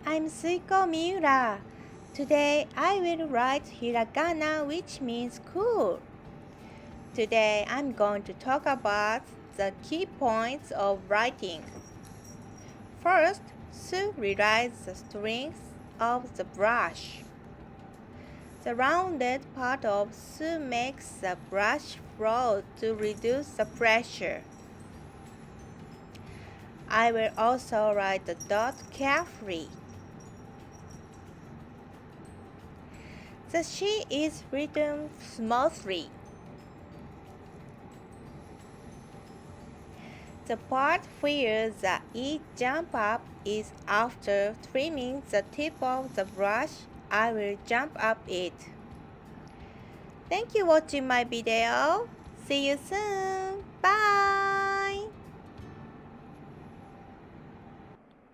I'm Suikou Miura. Today I will write hiragana, which means cool. Today I'm going to talk about the key points of writing. First, Su rewrites the strings of the brush. The rounded part of Su makes the brush flow to reduce the pressure. I will also write the dot carefully. The shi is written smoothly. The part where the E jump up is after trimming the tip of the brush. I will jump up it. Thank you for watching my video. See you soon. Bye.